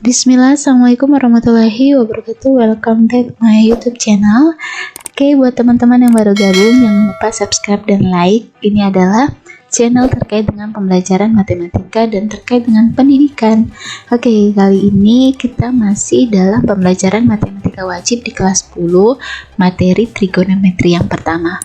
Bismillah, Assalamualaikum warahmatullahi wabarakatuh. Welcome back my YouTube channel. Oke, buat teman-teman yang baru gabung, jangan lupa subscribe dan like. Ini adalah channel terkait dengan pembelajaran matematika dan terkait dengan pendidikan. Oke, kali ini kita masih dalam pembelajaran matematika wajib di kelas 10, materi trigonometri yang pertama.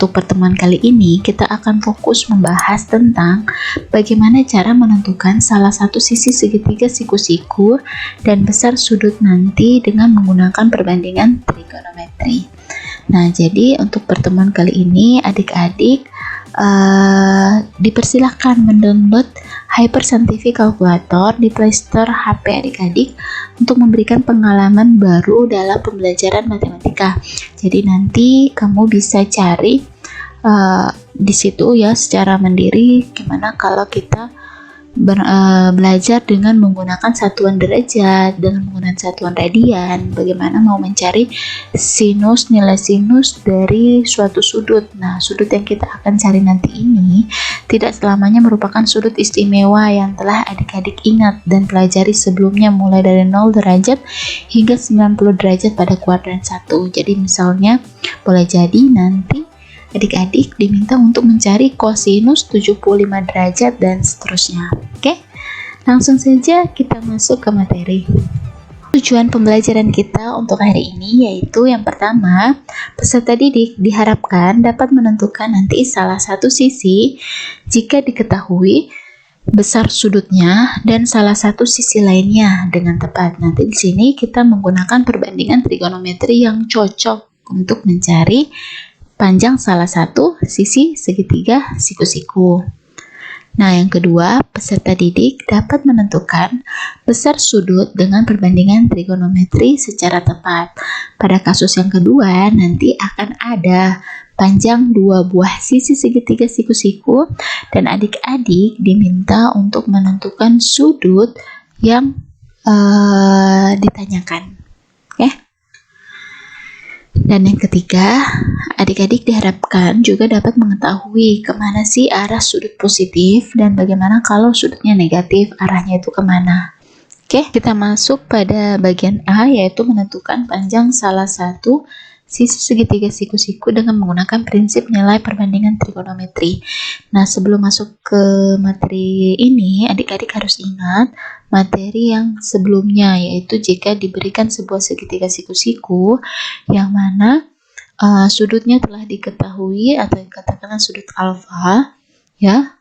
Untuk pertemuan kali ini, kita akan fokus membahas tentang bagaimana cara menentukan salah satu sisi segitiga siku-siku dan besar sudut nanti dengan menggunakan perbandingan trigonometri. Nah, jadi untuk pertemuan kali ini, adik-adik dipersilahkan mendownload Hyper Scientific Calculator di Play Store HP adik-adik untuk memberikan pengalaman baru dalam pembelajaran matematika. Jadi nanti kamu bisa cari di situ ya secara mandiri gimana kalau kita belajar dengan menggunakan satuan derajat, dengan menggunakan satuan radian, bagaimana mau mencari sinus, nilai sinus dari suatu sudut. Nah, sudut yang kita akan cari nanti ini tidak selamanya merupakan sudut istimewa yang telah adik-adik ingat dan pelajari sebelumnya mulai dari 0 derajat hingga 90 derajat pada kuadran 1. Jadi misalnya boleh jadi nanti adik-adik diminta untuk mencari kosinus 75 derajat dan seterusnya. Oke, langsung saja kita masuk ke materi. Tujuan pembelajaran kita untuk hari ini yaitu yang pertama, peserta didik diharapkan dapat menentukan nanti salah satu sisi jika diketahui besar sudutnya dan salah satu sisi lainnya dengan tepat. Nanti di sini kita menggunakan perbandingan trigonometri yang cocok untuk mencari panjang salah satu sisi segitiga siku-siku. Nah, yang kedua, peserta didik dapat menentukan besar sudut dengan perbandingan trigonometri secara tepat. Pada kasus yang kedua, nanti akan ada panjang dua buah sisi segitiga siku-siku dan adik-adik diminta untuk menentukan sudut yang ditanyakan. Oke? Dan yang ketiga, adik-adik diharapkan juga dapat mengetahui kemana sih arah sudut positif dan bagaimana kalau sudutnya negatif, arahnya itu kemana. Oke, kita masuk pada bagian A, yaitu menentukan panjang salah satu sisi segitiga siku-siku dengan menggunakan prinsip nilai perbandingan trigonometri. Nah, sebelum masuk ke materi ini, adik-adik harus ingat materi yang sebelumnya, yaitu jika diberikan sebuah segitiga siku-siku yang mana sudutnya telah diketahui atau katakanlah sudut alfa, ya.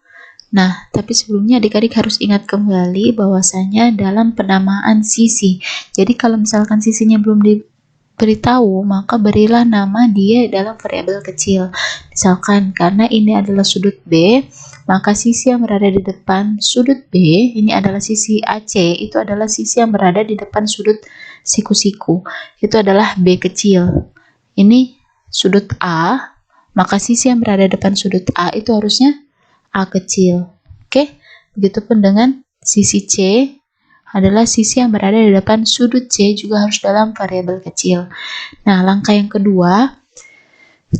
Nah, tapi sebelumnya adik-adik harus ingat kembali bahwasanya dalam penamaan sisi. Jadi kalau misalkan sisinya belum diberitahu, maka berilah nama dia dalam variabel kecil. Misalkan karena ini adalah sudut B, maka sisi yang berada di depan sudut B, ini adalah sisi AC, itu adalah sisi yang berada di depan sudut siku-siku. Itu adalah B kecil. Ini sudut A, maka sisi yang berada di depan sudut A itu harusnya A kecil. Oke, begitupun dengan sisi C adalah sisi yang berada di depan sudut C juga harus dalam variabel kecil. Nah, langkah yang kedua,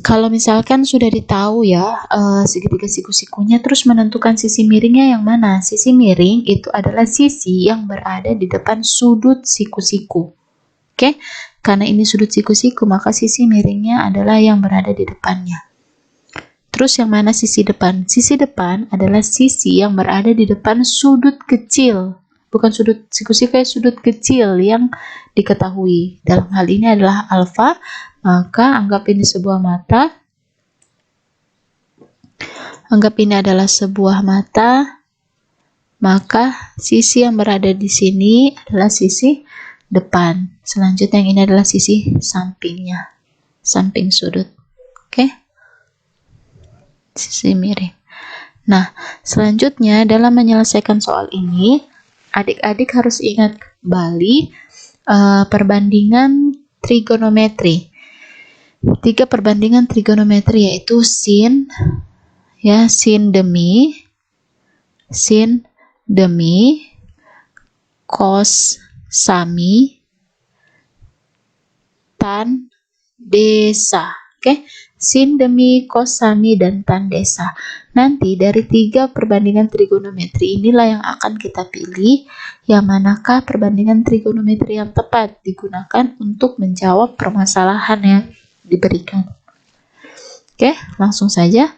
kalau misalkan sudah ditahu ya segitiga siku-sikunya, terus menentukan sisi miringnya yang mana. Sisi miring itu adalah sisi yang berada di depan sudut siku-siku. Oke, karena ini sudut siku-siku, maka sisi miringnya adalah yang berada di depannya. Terus yang mana sisi depan? Sisi depan adalah sisi yang berada di depan sudut kecil. Bukan sudut siku-siku, sudut kecil yang diketahui. Dalam hal ini adalah alfa, maka anggap ini sebuah mata. Anggap ini adalah sebuah mata, maka sisi yang berada di sini adalah sisi depan. Selanjutnya yang ini adalah sisi sampingnya, samping sudut. Oke? Sisi miring. Nah, selanjutnya dalam menyelesaikan soal ini, adik-adik harus ingat kembali perbandingan trigonometri. 3 perbandingan trigonometri yaitu sin, ya, sin demi, cos sami, tan desa. Oke, sin demi, cos sami, dan tan desa. Nanti dari 3 perbandingan trigonometri inilah yang akan kita pilih yang manakah perbandingan trigonometri yang tepat digunakan untuk menjawab permasalahan yang diberikan. Oke, langsung saja.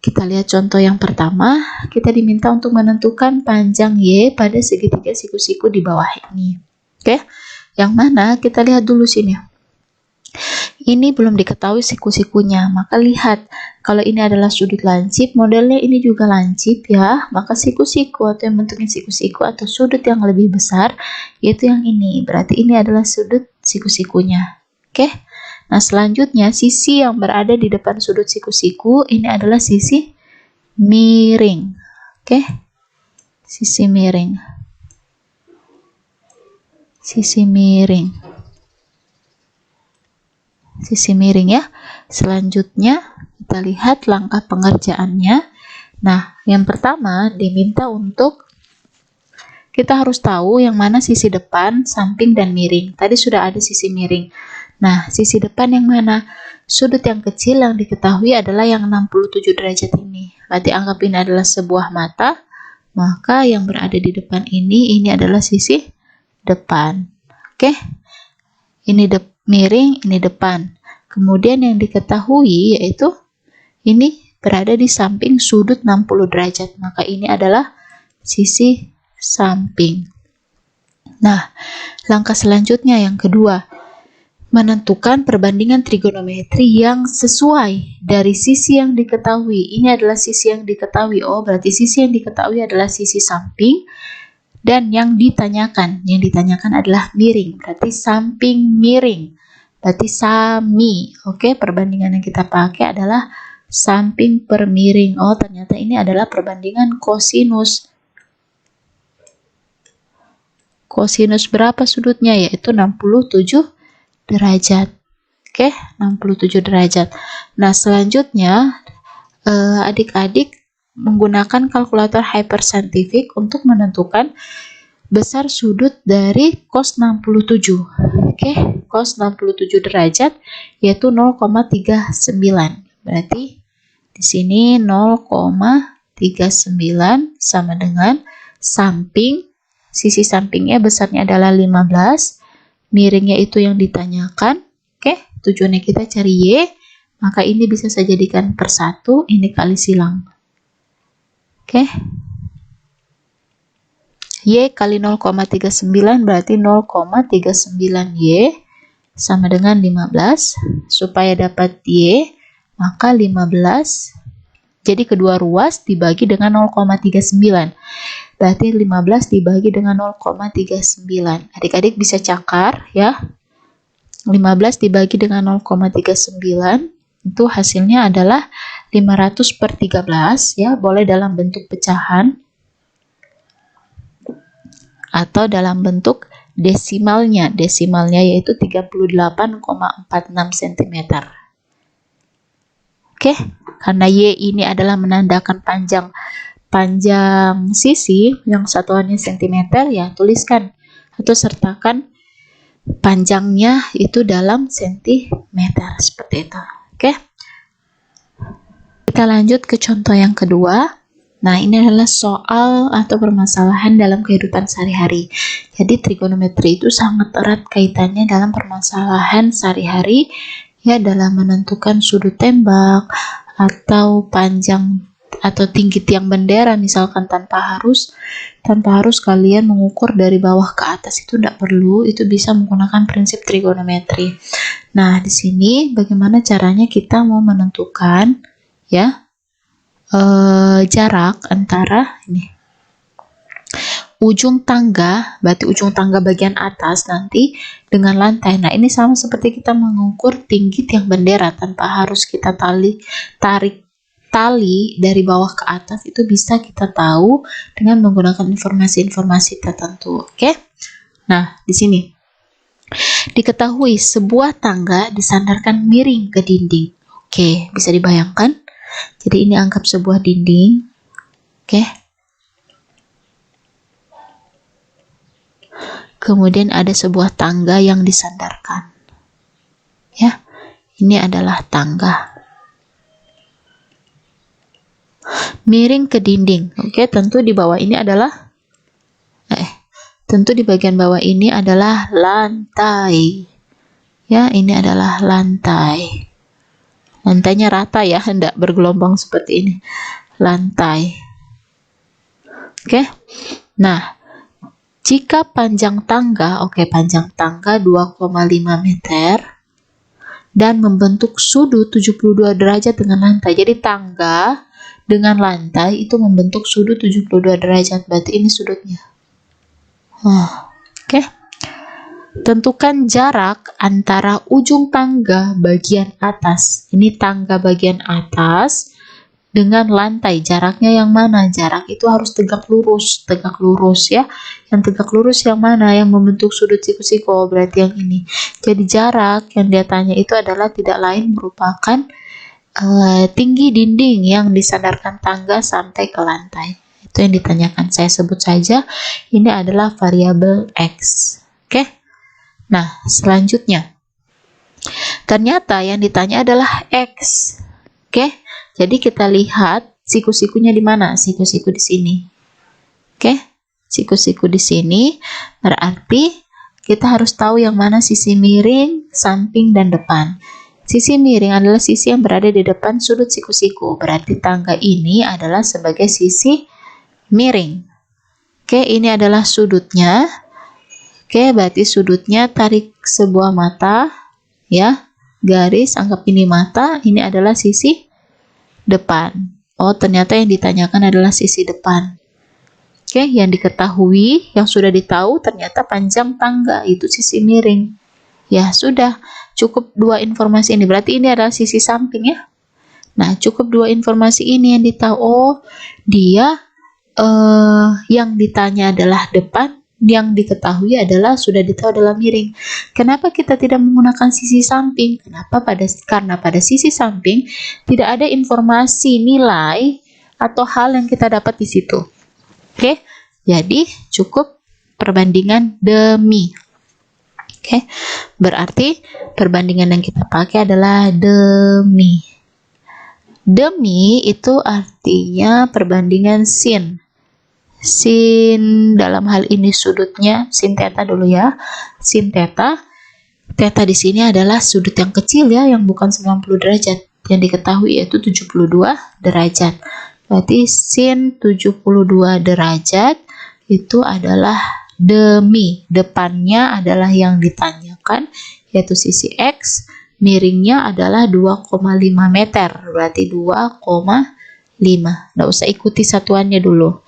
Kita lihat contoh yang pertama. Kita diminta untuk menentukan panjang Y pada segitiga siku-siku di bawah ini. Oke, yang mana kita lihat dulu sini. Ini belum diketahui siku-sikunya, maka lihat kalau ini adalah sudut lancip, modelnya ini juga lancip ya, maka siku-siku atau yang bentuknya siku-siku atau sudut yang lebih besar yaitu yang ini, berarti ini adalah sudut siku-sikunya. Oke, nah selanjutnya sisi yang berada di depan sudut siku-siku ini adalah sisi miring. Oke, sisi miring, sisi miring, sisi miring ya. Selanjutnya kita lihat langkah pengerjaannya. Nah, yang pertama diminta untuk kita harus tahu yang mana sisi depan, samping, dan miring. Tadi sudah ada sisi miring. Nah, sisi depan yang mana? Sudut yang kecil yang diketahui adalah yang 67 derajat ini. Berarti anggap ini adalah sebuah mata, maka yang berada di depan ini adalah sisi depan. Oke, ini miring, ini depan. Kemudian yang diketahui yaitu ini berada di samping sudut 60 derajat, maka ini adalah sisi samping. Nah, langkah selanjutnya yang kedua, menentukan perbandingan trigonometri yang sesuai dari sisi yang diketahui. Ini adalah sisi yang diketahui. Oh, berarti sisi yang diketahui adalah sisi samping. Dan yang ditanyakan adalah miring. Berarti samping miring. Berarti sami. Oke, perbandingan yang kita pakai adalah samping per miring. Oh, ternyata ini adalah perbandingan kosinus. Kosinus berapa sudutnya? Yaitu 67 derajat. Oke, 67 derajat. Nah, selanjutnya adik-adik menggunakan kalkulator hypersaintifik untuk menentukan besar sudut dari cos 67. Oke, cos 67 derajat yaitu 0,39. Berarti di sini 0,39 sama dengan samping, sisi sampingnya besarnya adalah 15, miringnya itu yang ditanyakan. Oke, tujuannya kita cari Y, maka ini bisa saya jadikan per 1, ini kali silang. Oke, Y kali 0,39 berarti 0,39 Y sama dengan 15. Supaya dapat Y, maka 15 jadi kedua ruas dibagi dengan 0,39. Berarti 15 dibagi dengan 0,39. Adik-adik bisa cakar ya. 15 dibagi dengan 0,39 itu hasilnya adalah 500 per 13 ya. Boleh dalam bentuk pecahan atau dalam bentuk desimalnya. Desimalnya yaitu 38,46 cm. Oke, karena Y ini adalah menandakan panjang sisi yang satuannya cm, ya tuliskan atau sertakan panjangnya itu dalam cm seperti itu. Oke, kita lanjut ke contoh yang kedua. Nah, ini adalah soal atau permasalahan dalam kehidupan sehari-hari. Jadi trigonometri itu sangat erat kaitannya dalam permasalahan sehari-hari ya, dalam menentukan sudut tembak atau panjang atau tinggi tiang bendera misalkan, tanpa harus kalian mengukur dari bawah ke atas, itu tidak perlu, itu bisa menggunakan prinsip trigonometri. Nah, di sini bagaimana caranya kita mau menentukan ya jarak antara ini ujung tangga, berarti ujung tangga bagian atas nanti dengan lantai. Nah, ini sama seperti kita mengukur tinggi tiang bendera, tanpa harus kita tarik tali dari bawah ke atas, itu bisa kita tahu dengan menggunakan informasi-informasi tertentu. Oke? Nah, di sini diketahui sebuah tangga disandarkan miring ke dinding. Oke, bisa dibayangkan? Jadi ini anggap sebuah dinding. Oke. Kemudian ada sebuah tangga yang disandarkan. Ya, ini adalah tangga. miring ke dinding. Oke, tentu di bawah ini adalah tentu di bagian bawah ini adalah lantai. Ya, ini adalah lantai. Lantainya rata ya, hendak bergelombang seperti ini. Lantai. Oke. Nah, jika panjang tangga, panjang tangga 2,5 meter dan membentuk sudut 72 derajat dengan lantai. Jadi tangga dengan lantai itu membentuk sudut 72 derajat. Berarti ini sudutnya. Oke. Tentukan jarak antara ujung tangga bagian atas. Ini tangga bagian atas dengan lantai. Jaraknya yang mana? Jarak itu harus tegak lurus ya. Yang tegak lurus yang mana? Yang membentuk sudut siku-siku, berarti yang ini. Jadi jarak yang dia tanya itu adalah tidak lain merupakan tinggi dinding yang disandarkan tangga sampai ke lantai. Itu yang ditanyakan. Saya sebut saja ini adalah variabel X. Oke. Nah, selanjutnya. Ternyata yang ditanya adalah X. Oke. Jadi kita lihat siku-sikunya di mana? Siku-siku di sini. Oke. Siku-siku di sini berarti kita harus tahu yang mana sisi miring, samping, dan depan. Sisi miring adalah sisi yang berada di depan sudut siku-siku. Berarti tangga ini adalah sebagai sisi miring. Oke, ini adalah sudutnya. Oke, berarti sudutnya tarik sebuah mata, ya, garis, anggap ini mata, ini adalah sisi depan. Oh, ternyata yang ditanyakan adalah sisi depan. Oke, yang diketahui, yang sudah ditahu, ternyata panjang tangga, itu sisi miring. Ya, sudah, cukup dua informasi ini, berarti ini adalah sisi samping ya. Nah, cukup dua informasi ini yang ditahu. Oh, dia yang ditanya adalah depan, yang diketahui adalah sudah ditahu adalah miring. Kenapa kita tidak menggunakan sisi samping? Karena pada sisi samping tidak ada informasi nilai atau hal yang kita dapat di situ. Oke, jadi cukup perbandingan demi. Oke, berarti perbandingan yang kita pakai adalah demi. Demi itu artinya perbandingan sin. Sin dalam hal ini sudutnya sin theta dulu ya. Sin theta. Theta di sini adalah sudut yang kecil ya, yang bukan 90 derajat. Yang diketahui yaitu 72 derajat. Berarti sin 72 derajat itu adalah demi. Depannya adalah yang ditanyakan yaitu sisi X. Miringnya adalah 2,5 meter. Berarti 2,5. Nggak usah ikuti satuannya dulu.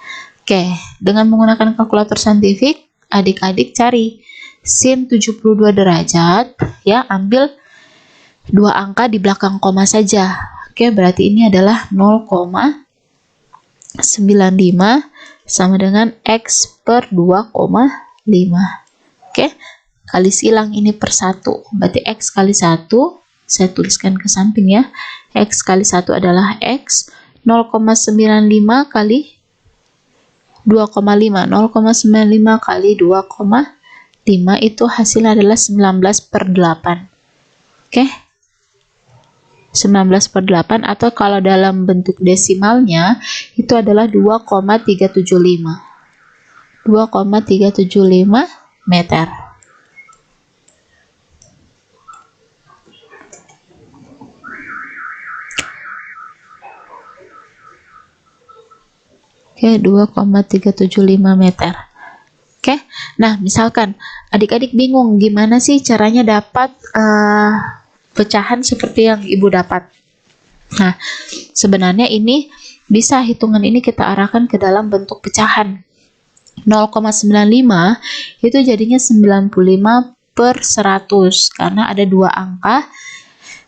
Oke, dengan menggunakan kalkulator saintifik, adik-adik cari sin 72 derajat, ya, ambil dua angka di belakang koma saja. Oke, berarti ini adalah 0,95 sama dengan X per 2,5. Oke, kali silang ini per 1, berarti X kali 1, saya tuliskan ke samping ya. X kali 1 adalah X, 0,95 kali 2,5. 0,95 kali 2,5 itu hasilnya adalah 19 per 8. Oke. 19 per 8 atau kalau dalam bentuk desimalnya itu adalah 2,375. 2,375 meter. Oke, 2,375 meter. Oke, nah misalkan adik-adik bingung gimana sih caranya dapat pecahan seperti yang ibu dapat. Nah, sebenarnya ini bisa hitungan ini kita arahkan ke dalam bentuk pecahan. 0,95 itu jadinya 95 per 100 karena ada dua angka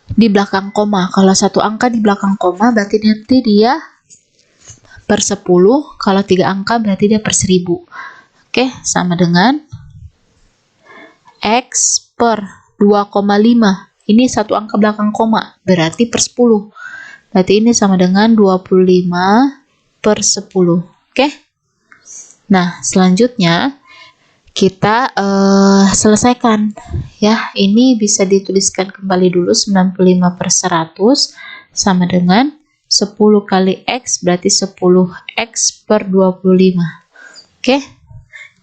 di belakang koma. Kalau satu angka di belakang koma berarti nanti dia per 10, kalau 3 angka berarti dia per 1000. Oke, sama dengan X per 2,5. Ini satu angka belakang koma, berarti per 10. Berarti ini sama dengan 25 per 10. Oke. Nah, selanjutnya kita selesaikan. Ya, ini bisa dituliskan kembali dulu 95 per 100 sama dengan 10 kali X berarti 10X per 25. Oke,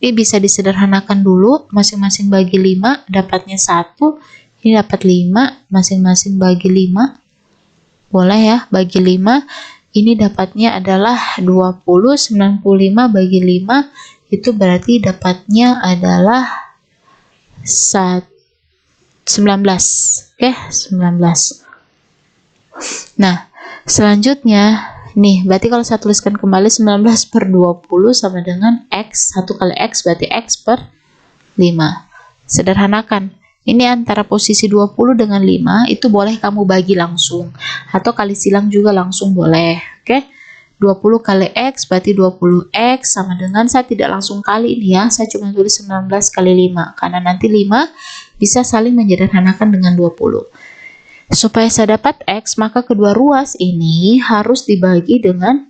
ini bisa disederhanakan dulu, masing-masing bagi 5, dapatnya 1, ini dapat 5, masing-masing bagi 5, boleh ya, bagi 5, ini dapatnya adalah 20, 95 bagi 5, itu berarti dapatnya adalah 19, oke, 19. Nah, selanjutnya, nih, berarti kalau saya tuliskan kembali 19 per 20 sama dengan X, 1 kali X berarti X per 5. Sederhanakan. Ini antara posisi 20 dengan 5, itu boleh kamu bagi langsung. Atau kali silang juga langsung boleh. Oke? 20 kali X berarti 20X sama dengan, saya tidak langsung kali ini ya, saya cuma tulis 19 kali 5. Karena nanti 5 bisa saling menyederhanakan dengan 20. Supaya saya dapat X, maka kedua ruas ini harus dibagi dengan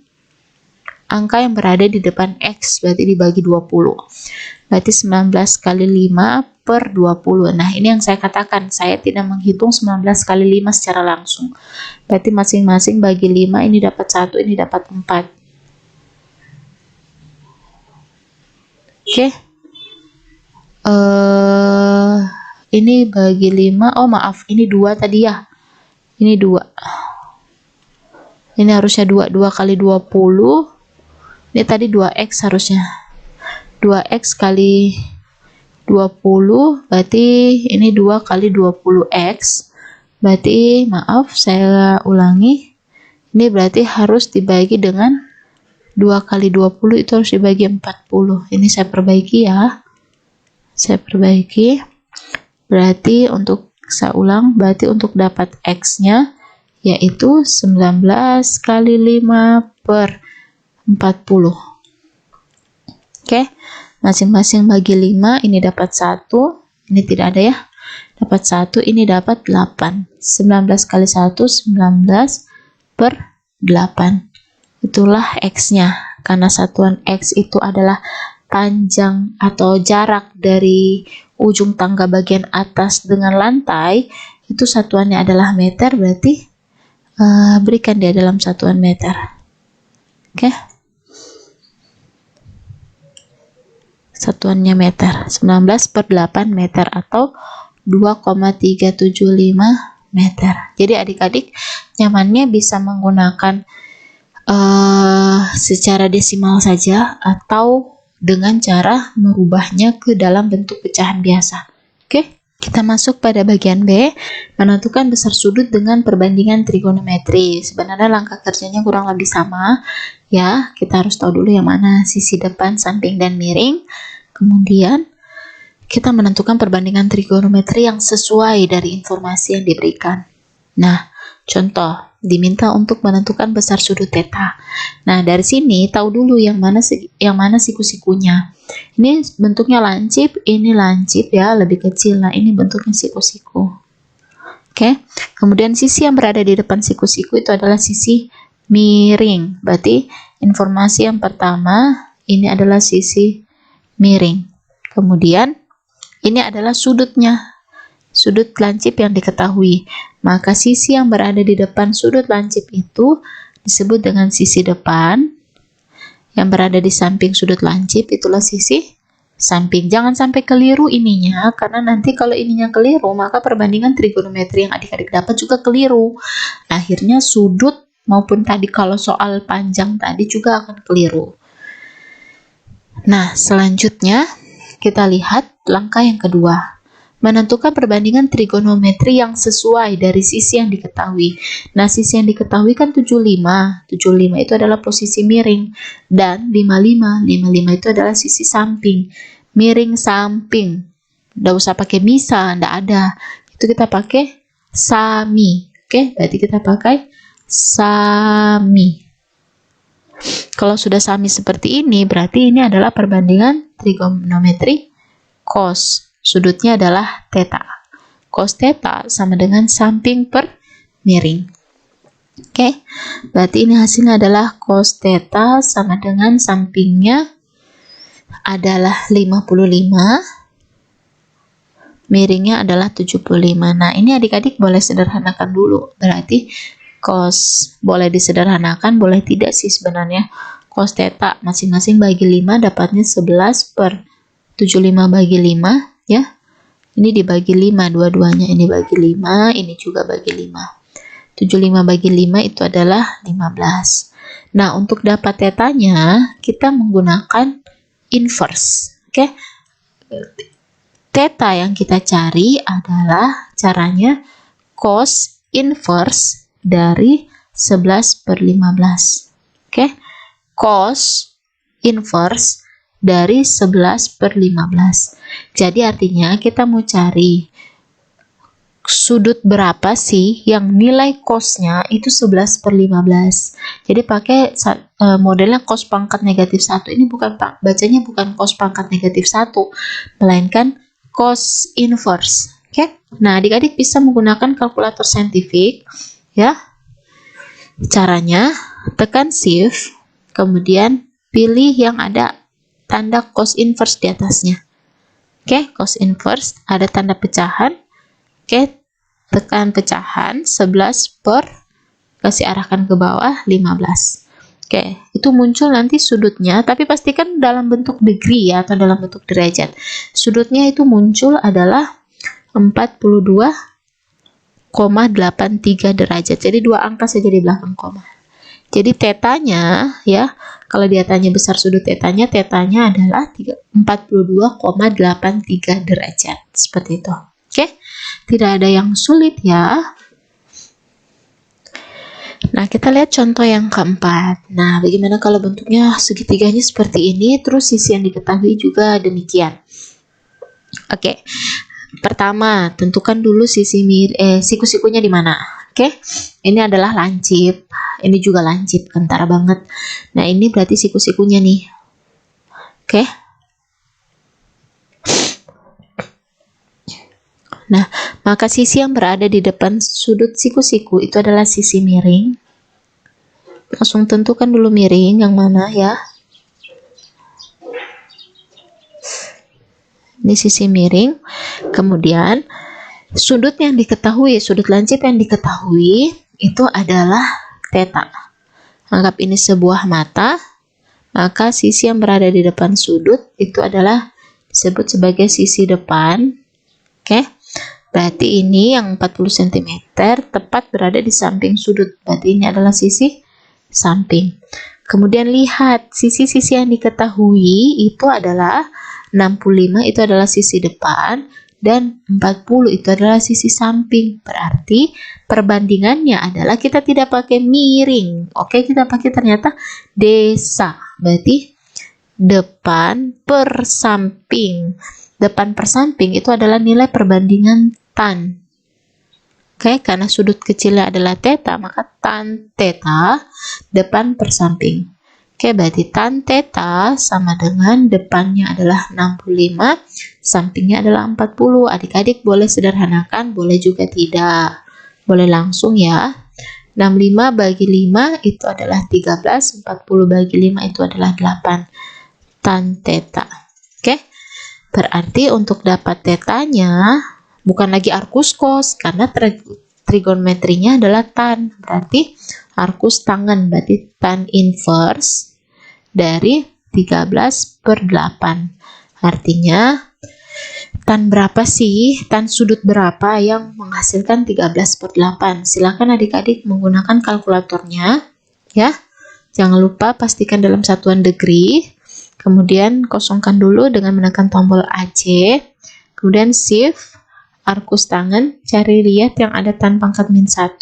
angka yang berada di depan X, berarti dibagi 20. Berarti 19 kali 5 per 20. Nah, ini yang saya katakan, saya tidak menghitung 19 kali 5 secara langsung. Berarti masing-masing bagi 5, ini dapat 1, ini dapat 4. Oke. Ini bagi 5, oh maaf, ini 2 tadi ya. Ini 2. Ini harusnya 2 kali 20. Ini tadi 2X harusnya. 2X kali 20 berarti ini 2 kali 20X. Berarti maaf, saya ulangi. Ini berarti harus dibagi dengan 2 kali 20 itu harus dibagi 40. Ini saya perbaiki ya. Saya perbaiki. Berarti untuk, saya ulang, berarti untuk dapat X-nya yaitu 19 kali 5 per 40. Oke, masing-masing bagi 5, ini dapat 1, ini tidak ada ya, dapat 1, ini dapat 8. 19 kali 1, 19 per 8. Itulah X-nya, karena satuan X itu adalah panjang atau jarak dari ujung tangga bagian atas dengan lantai, itu satuannya adalah meter, berarti berikan dia dalam satuan meter. Oke. Satuannya meter, 19 per 8 meter atau 2,375 meter. Jadi adik-adik nyamannya bisa menggunakan secara desimal saja atau dengan cara merubahnya ke dalam bentuk pecahan biasa. Oke, kita masuk pada bagian B, menentukan besar sudut dengan perbandingan trigonometri. Sebenarnya langkah kerjanya kurang lebih sama ya, kita harus tahu dulu yang mana sisi depan, samping, dan miring. Kemudian kita menentukan perbandingan trigonometri yang sesuai dari informasi yang diberikan. Nah, contoh, diminta untuk menentukan besar sudut theta. Nah, dari sini tahu dulu yang mana siku-sikunya. Ini bentuknya lancip, ini lancip ya, lebih kecil. Nah, ini bentuknya siku-siku. Oke. Kemudian sisi yang berada di depan siku-siku itu adalah sisi miring. Berarti informasi yang pertama ini adalah sisi miring. Kemudian ini adalah sudutnya. Sudut lancip yang diketahui, maka sisi yang berada di depan sudut lancip itu disebut dengan sisi depan. Yang berada di samping sudut lancip itulah sisi samping. Jangan sampai keliru ininya, karena nanti kalau ininya keliru, maka perbandingan trigonometri yang adik-adik dapat juga keliru. Akhirnya sudut maupun tadi kalau soal panjang tadi juga akan keliru. Nah, selanjutnya kita lihat langkah yang kedua. Menentukan perbandingan trigonometri yang sesuai dari sisi yang diketahui. Nah, sisi yang diketahui kan 75. 75 itu adalah posisi miring. Dan 55. 55 itu adalah sisi samping. Miring samping. Nggak usah pakai misa, nggak ada. Itu kita pakai sami. Oke, berarti kita pakai sami. Kalau sudah sami seperti ini, berarti ini adalah perbandingan trigonometri cos. Sudutnya adalah theta. Cos theta sama dengan samping per miring. Oke, berarti ini hasilnya adalah cos theta sama dengan sampingnya adalah 55, miringnya adalah 75. Nah, ini adik-adik boleh sederhanakan dulu. Berarti cos. Boleh disederhanakan, boleh tidak sih sebenarnya. Cos theta masing-masing bagi 5 dapatnya 11 per 75 bagi 5 ya. Ini dibagi 5 dua-duanya, ini bagi 5, ini juga bagi 5. 75 bagi 5 itu adalah 15. Nah, untuk dapat tetanya kita menggunakan inverse. Oke. Theta yang kita cari adalah caranya cos inverse dari 11 per 15. Oke. Cos inverse dari 11 per 15. Jadi artinya kita mau cari sudut berapa sih yang nilai cosnya itu 11 per 15. Jadi pakai modelnya cos pangkat negatif 1. Ini bacanya bukan cos pangkat negatif 1, melainkan cos inverse. Oke. Nah, adik-adik bisa menggunakan kalkulator saintifik ya. Caranya tekan shift, kemudian pilih yang ada tanda cos inverse di atasnya. Oke, cos inverse ada tanda pecahan. Oke, tekan pecahan 11 per, kasih arahkan ke bawah 15. Oke, itu muncul nanti sudutnya, tapi pastikan dalam bentuk degree ya, atau dalam bentuk derajat. Sudutnya itu muncul adalah 42,83 derajat. Jadi dua angka saja di belakang koma. Jadi tetanya ya, kalau dia tanya besar sudut tetanya adalah 42,83 derajat. Seperti itu. Oke, tidak ada yang sulit ya. Nah, kita lihat contoh yang keempat. Nah, bagaimana kalau bentuknya segitiganya seperti ini, terus sisi yang diketahui juga demikian. Oke, pertama tentukan dulu siku-sikunya di mana. Oke, ini adalah lancip, ini juga lancip, kentara banget. Nah, ini berarti siku-sikunya nih. Oke. Nah, maka sisi yang berada di depan sudut siku-siku itu adalah sisi miring. Langsung tentukan dulu miring yang mana ya. Ini sisi miring. Kemudian sudut yang diketahui, sudut lancip yang diketahui itu adalah theta. Anggap ini sebuah mata, maka sisi yang berada di depan sudut itu adalah disebut sebagai sisi depan. Oke. Berarti ini yang 40 cm tepat berada di samping sudut. Berarti ini adalah sisi samping. Kemudian lihat sisi-sisi yang diketahui itu adalah 65 itu adalah sisi depan dan 40 itu adalah sisi samping. Berarti perbandingannya adalah kita tidak pakai miring. Oke, kita pakai ternyata desa. Berarti depan per samping. Depan per samping itu adalah nilai perbandingan tan. Oke, karena sudut kecilnya adalah theta, maka tan theta depan per samping. Oke, berarti tan theta sama dengan depannya adalah 65, sampingnya adalah 40. Adik-adik boleh sederhanakan, boleh juga tidak. Boleh langsung ya. 65 bagi 5 itu adalah 13, 40 bagi 5 itu adalah 8. Tan theta. Oke. Berarti untuk dapat tetanya bukan lagi arcus cos karena trigonometrinya adalah tan. Berarti arcus tangen, berarti tan inverse dari 13 per 8. Artinya tan berapa sih? Tan sudut berapa yang menghasilkan 13 per 8? Silakan adik-adik menggunakan kalkulatornya ya. Jangan lupa pastikan dalam satuan degree. Kemudian kosongkan dulu dengan menekan tombol AC. Kemudian shift, arcus tangen, cari lihat yang ada tan pangkat min 1,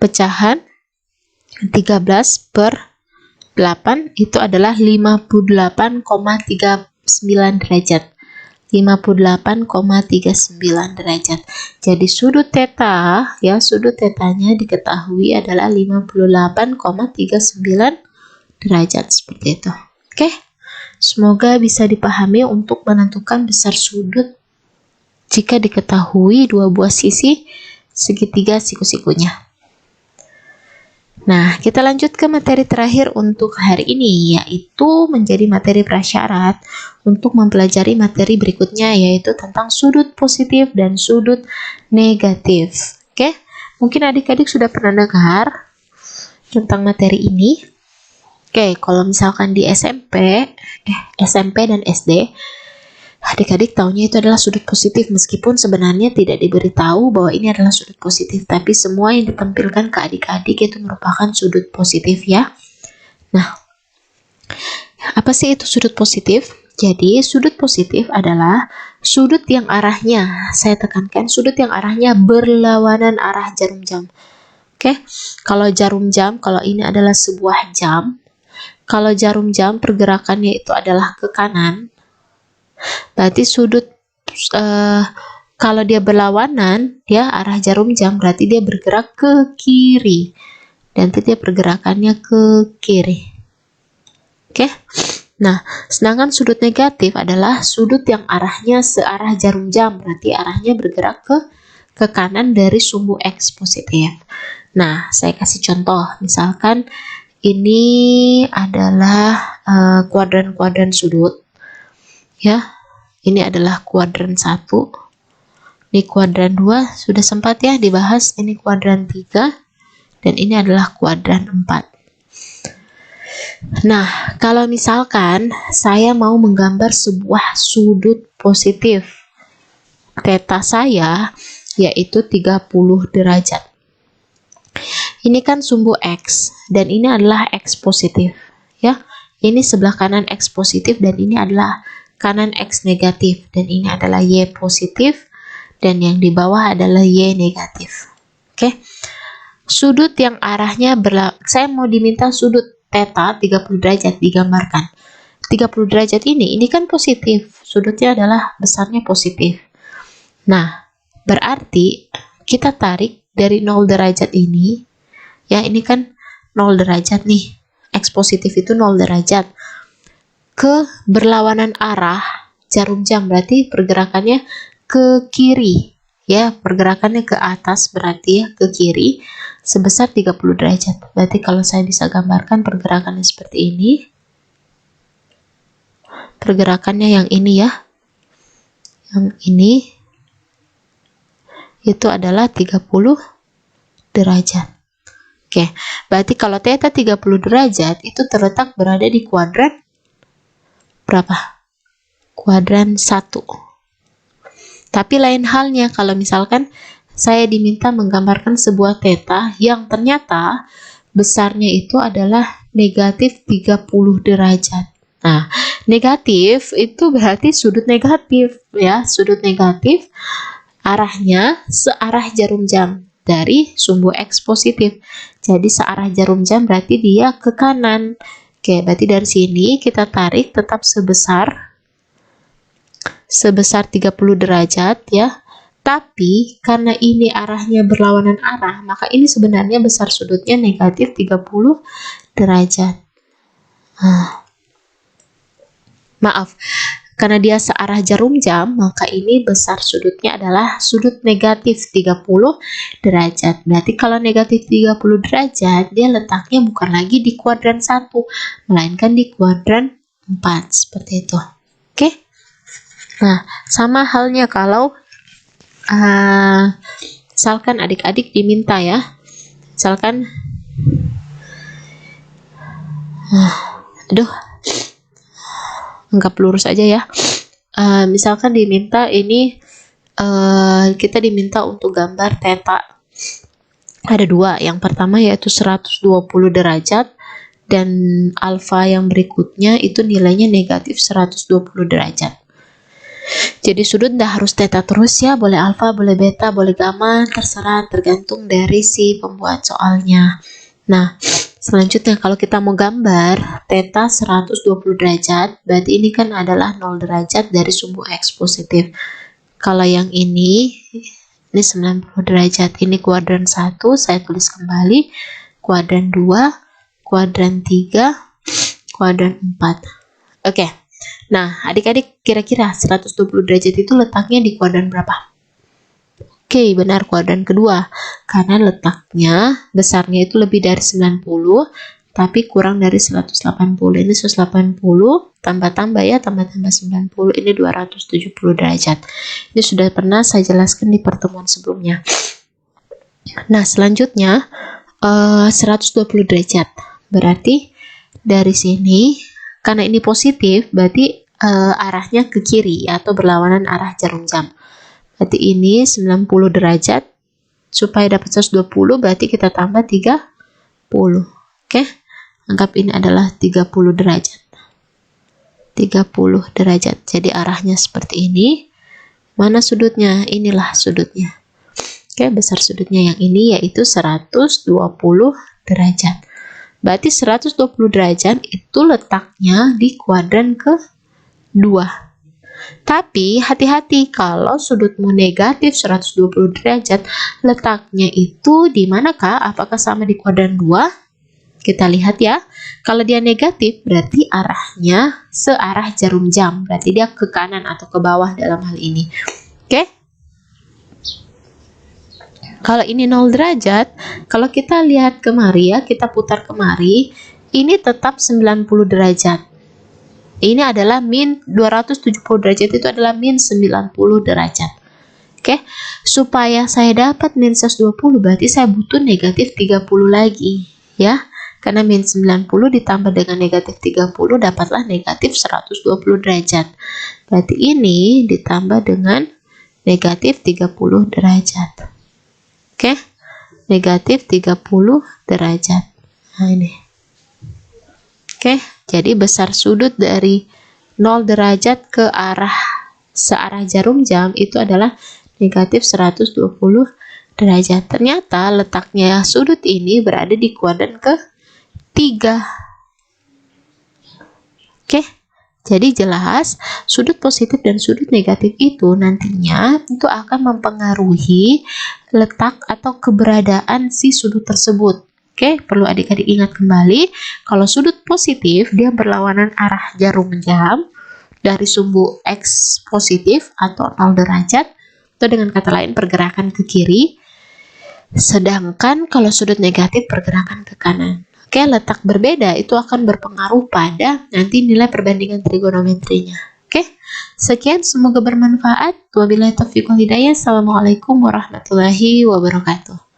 pecahan 13 per 8 itu adalah 58,39 derajat. 58,39 derajat. Jadi sudut theta ya, sudut tetanya diketahui adalah 58,39 derajat seperti itu. Oke, semoga bisa dipahami untuk menentukan besar sudut jika diketahui dua buah sisi segitiga siku-sikunya. Nah, kita lanjut ke materi terakhir untuk hari ini, yaitu menjadi materi prasyarat untuk mempelajari materi berikutnya, yaitu tentang sudut positif dan sudut negatif. Oke, Mungkin adik-adik sudah pernah dengar tentang materi ini. Oke, kalau misalkan di SMP dan SD, adik-adik taunya itu adalah sudut positif, meskipun sebenarnya tidak diberitahu bahwa ini adalah sudut positif, tapi semua yang ditampilkan ke adik-adik itu merupakan sudut positif ya. Nah, apa sih itu sudut positif? Jadi, sudut positif adalah sudut yang arahnya, saya tekankan, sudut yang arahnya berlawanan arah jarum jam. Oke, kalau jarum jam, kalau ini adalah sebuah jam, kalau jarum jam pergerakannya itu adalah ke kanan, berarti sudut kalau dia berlawanan, dia arah jarum jam, berarti dia bergerak ke kiri. Dan dia pergerakannya ke kiri. Oke. Nah, sedangkan sudut negatif adalah sudut yang arahnya searah jarum jam, berarti arahnya bergerak ke kanan dari sumbu X positif. Nah, saya kasih contoh, misalkan ini adalah kuadran-kuadran sudut. Ya, ini adalah kuadran 1. Ini kuadran 2 sudah sempat ya dibahas, ini kuadran 3 dan ini adalah kuadran 4. Nah, kalau misalkan saya mau menggambar sebuah sudut positif, theta saya yaitu 30 derajat. Ini kan sumbu X dan ini adalah X positif ya. Ini sebelah kanan X positif dan ini adalah kanan X negatif dan ini adalah Y positif dan yang di bawah adalah Y negatif. Oke. Sudut yang arahnya saya mau diminta sudut theta 30 derajat digambarkan. 30 derajat ini kan positif. Sudutnya adalah besarnya positif. Nah, berarti kita tarik dari 0 derajat ini. Ya, ini kan 0 derajat nih. X positif itu 0 derajat. Ke berlawanan arah jarum jam, berarti pergerakannya ke kiri. Ya, pergerakannya ke atas berarti ya, ke kiri. Sebesar 30 derajat. Berarti kalau saya bisa gambarkan pergerakannya seperti ini. Pergerakannya yang ini ya. Yang ini. Itu adalah 30 derajat. Oke, berarti kalau theta 30 derajat itu terletak berada di kuadran berapa? Kuadran 1. Tapi lain halnya kalau misalkan saya diminta menggambarkan sebuah theta yang ternyata besarnya itu adalah negatif 30 derajat. Nah, negatif itu berarti sudut negatif ya, sudut negatif arahnya searah jarum jam dari sumbu X positif. Jadi searah jarum jam berarti dia ke kanan. Oke, berarti dari sini kita tarik tetap sebesar 30 derajat ya. Tapi karena ini arahnya berlawanan arah, maka ini sebenarnya besar sudutnya negatif 30 derajat. Maaf. Karena dia searah jarum jam, maka ini besar sudutnya adalah sudut negatif 30 derajat. Berarti kalau negatif 30 derajat, dia letaknya bukan lagi di kuadran 1, melainkan di kuadran 4. Seperti itu. Oke? Nah, sama halnya kalau misalkan adik-adik diminta ya. Misalkan anggap lurus aja ya. Misalkan diminta ini kita diminta untuk gambar theta. Ada dua. Yang pertama yaitu 120 derajat dan alfa yang berikutnya itu nilainya negatif 120 derajat. Jadi sudut tidak harus theta terus ya, boleh alfa, boleh beta, boleh gamma, terserah, tergantung dari si pembuat soalnya. Nah, selanjutnya kalau kita mau gambar theta 120 derajat, berarti ini kan adalah 0 derajat dari sumbu X positif. Kalau yang ini 90 derajat, ini kuadran 1, saya tulis kembali, kuadran 2, kuadran 3, kuadran 4. Oke. Nah, adik-adik kira-kira 120 derajat itu letaknya di kuadran berapa? Oke, benar, kuadran kedua. Karena letaknya besarnya itu lebih dari 90, tapi kurang dari 180. Ini 180, tambah-tambah ya, tambah-tambah 90, ini 270 derajat. Ini sudah pernah saya jelaskan di pertemuan sebelumnya. Nah, selanjutnya 120 derajat. Berarti dari sini, karena ini positif, berarti arahnya ke kiri atau berlawanan arah jarum jam. Berarti ini 90 derajat. Supaya dapat 120 berarti kita tambah 30. Oke. Anggap ini adalah 30 derajat. 30 derajat. Jadi arahnya seperti ini. Mana sudutnya? Inilah sudutnya. Oke, besar sudutnya yang ini yaitu 120 derajat. Berarti 120 derajat itu letaknya di kuadran ke-2. Tapi hati-hati, kalau sudutmu negatif 120 derajat, letaknya itu di manakah? Apakah sama di kuadran 2? Kita lihat ya. Kalau dia negatif, berarti arahnya searah jarum jam. Berarti dia ke kanan atau ke bawah dalam hal ini. Oke? Kalau ini 0 derajat, kalau kita lihat kemari ya, kita putar kemari, ini tetap 90 derajat. Ini adalah min 270 derajat, itu adalah min 90 derajat. Oke, supaya saya dapat min 120 berarti saya butuh negatif 30 lagi ya. Karena min 90 ditambah dengan negatif 30 dapatlah negatif 120 derajat. Berarti ini ditambah dengan negatif 30 derajat. Oke, negatif 30 derajat. Nah ini. Oke, jadi besar sudut dari 0 derajat ke arah searah jarum jam itu adalah negatif 120 derajat. Ternyata letaknya sudut ini berada di kuadran ke-3. Oke, jadi jelas sudut positif dan sudut negatif itu nantinya itu akan mempengaruhi letak atau keberadaan si sudut tersebut. Oke, perlu adik-adik ingat kembali, kalau sudut positif dia berlawanan arah jarum jam dari sumbu X positif atau 0 derajat, atau dengan kata lain pergerakan ke kiri. Sedangkan kalau sudut negatif pergerakan ke kanan. Oke, letak berbeda itu akan berpengaruh pada nanti nilai perbandingan trigonometrinya. Oke, sekian, semoga bermanfaat. Wabillahi taufiq wal hidayah. Assalamualaikum warahmatullahi wabarakatuh.